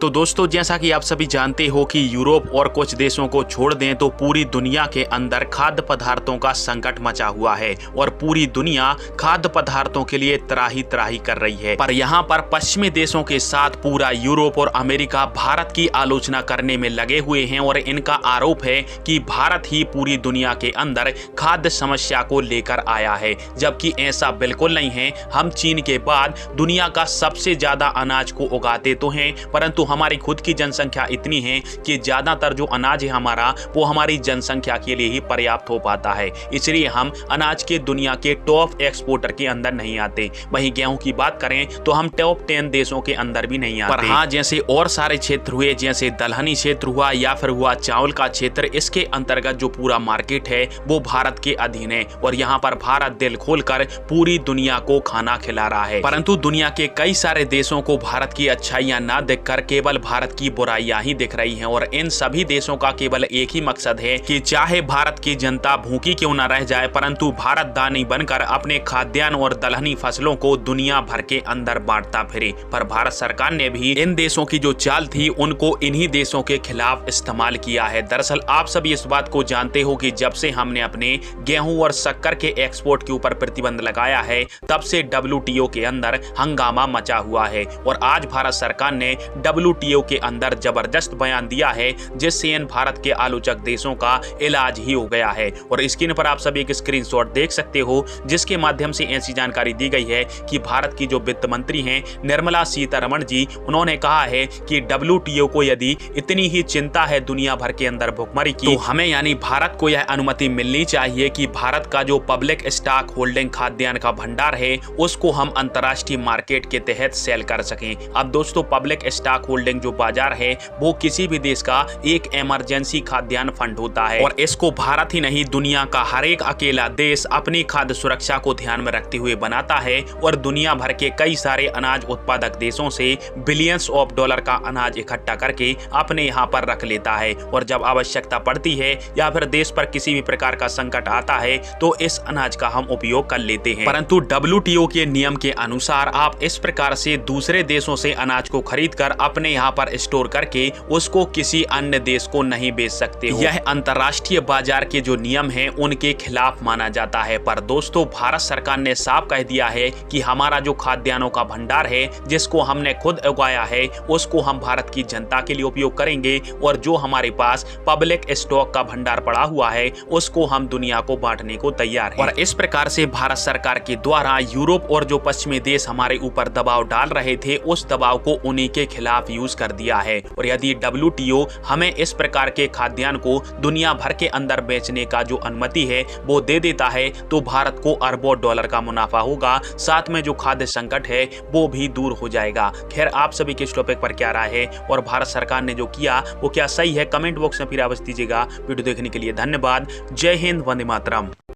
तो दोस्तों, जैसा कि आप सभी जानते हो कि यूरोप और कुछ देशों को छोड़ दें तो पूरी दुनिया के अंदर खाद्य पदार्थों का संकट मचा हुआ है और पूरी दुनिया खाद्य पदार्थों के लिए त्राही त्राही कर रही है। पर यहाँ पर पश्चिमी देशों के साथ पूरा यूरोप और अमेरिका भारत की आलोचना करने में लगे हुए हैं और इनका आरोप है कि भारत ही पूरी दुनिया के अंदर खाद्य समस्या को लेकर आया है, जबकि ऐसा बिल्कुल नहीं है। हम चीन के बाद दुनिया का सबसे ज्यादा अनाज को उगाते तो हैं, परंतु हमारी खुद की जनसंख्या इतनी है कि ज्यादातर जो अनाज है हमारा, वो हमारी जनसंख्या के लिए ही पर्याप्त हो पाता है। इसलिए हम अनाज के दुनिया के टॉप एक्सपोर्टर के अंदर नहीं आते। वहीं गेहूं की बात करें तो हम टॉप 10 देशों के अंदर भी नहीं आते। पर हाँ, जैसे और सारे क्षेत्र हुए, जैसे दलहनी क्षेत्र हुआ या फिर हुआ चावल का क्षेत्र, इसके अंतर्गत जो पूरा मार्केट है वो भारत के अधीन है और यहाँ पर भारत दिल खोलकर पूरी दुनिया को खाना खिला रहा है। परंतु दुनिया के कई सारे देशों को भारत की अच्छाइयां ना देखकर केवल भारत की बुराइयां ही दिख रही हैं और इन सभी देशों का केवल एक ही मकसद है कि चाहे भारत की जनता भूखी क्यों न रह जाए, परंतु भारत दानी बनकर अपने खाद्यान्न और दलहनी फसलों को दुनिया भर के अंदर बांटता फिरे। पर भारत सरकार ने भी इन देशों की जो चाल थी उनको इन्हीं देशों के खिलाफ इस्तेमाल किया है। दरअसल आप सभी इस बात को जानते हो कि जब से हमने अपने गेहूं और शक्कर के एक्सपोर्ट के ऊपर प्रतिबंध लगाया है, तब से WTO के अंदर हंगामा मचा हुआ है और आज भारत सरकार ने WTO के अंदर जबरदस्त बयान दिया है, जिससे इन भारत के आलोचक देशों का इलाज ही हो गया है। और स्क्रीन पर आप सभी एक स्क्रीनशॉट देख सकते हो, जिसके माध्यम से ऐसी जानकारी दी गई है कि भारत की जो वित्त मंत्री हैं निर्मला सीतारमण जी, उन्होंने कहा है कि WTO को यदि इतनी ही चिंता है दुनिया भर के अंदर भुखमरी की, तो हमें यानी भारत को यह अनुमति मिलनी चाहिए कि भारत का जो पब्लिक स्टॉक होल्डिंग खाद्यान्न का भंडार है उसको हम अंतर्राष्ट्रीय मार्केट के तहत सेल कर सकें। अब दोस्तों, पब्लिक स्टॉक होल्डिंग जो बाजार है वो किसी भी देश का एक इमरजेंसी खाद्यान्न फंड होता है और इसको भारत ही नहीं, दुनिया का हर एक अकेला देश अपनी खाद्य सुरक्षा को ध्यान में रखते हुए बनाता है और दुनिया भर के कई सारे अनाज उत्पादक देशों से बिलियंस ऑफ डॉलर का अनाज इकट्ठा करके अपने यहाँ पर रख लेता है और जब आवश्यकता पड़ती है या फिर देश पर किसी भी प्रकार का संकट आता है तो इस अनाज का हम उपयोग कर लेते हैं। परंतु WTO के नियम के अनुसार आप इस प्रकार से दूसरे देशों से अनाज को खरीद कर अपने यहाँ पर स्टोर करके उसको किसी अन्य देश को नहीं बेच सकते हो। यह अंतर्राष्ट्रीय बाजार के जो नियम हैं उनके खिलाफ माना जाता है। पर दोस्तों, भारत सरकार ने साफ कह दिया है कि हमारा जो खाद्यान्नों का भंडार है जिसको हमने खुद उगाया है उसको हम भारत की जनता के लिए उपयोग करेंगे और जो हमारे पास पब्लिक स्टॉक का भंडार पड़ा हुआ है उसको हम दुनिया को बांटने को तैयार हैं। और इस प्रकार से भारत सरकार के द्वारा यूरोप और जो पश्चिमी देश हमारे ऊपर दबाव डाल रहे थे, उस दबाव को उन्हीं के खिलाफ यूज कर दिया है। और यदि WTO हमें इस प्रकार के खाद्यान्न को दुनिया भर के अंदर बेचने का जो अनुमति है वो दे देता है तो भारत को अरबों डॉलर का मुनाफा होगा, साथ में जो खाद्य संकट है वो भी दूर हो जाएगा। खैर, आप सभी के इस टॉपिक पर क्या राय है और भारत सरकार ने जो किया वो क्या सही है, कमेंट बॉक्स में फिर आवाज दीजिएगा। वीडियो देखने के लिए धन्यवाद। जय हिंद, वंदे मातरम।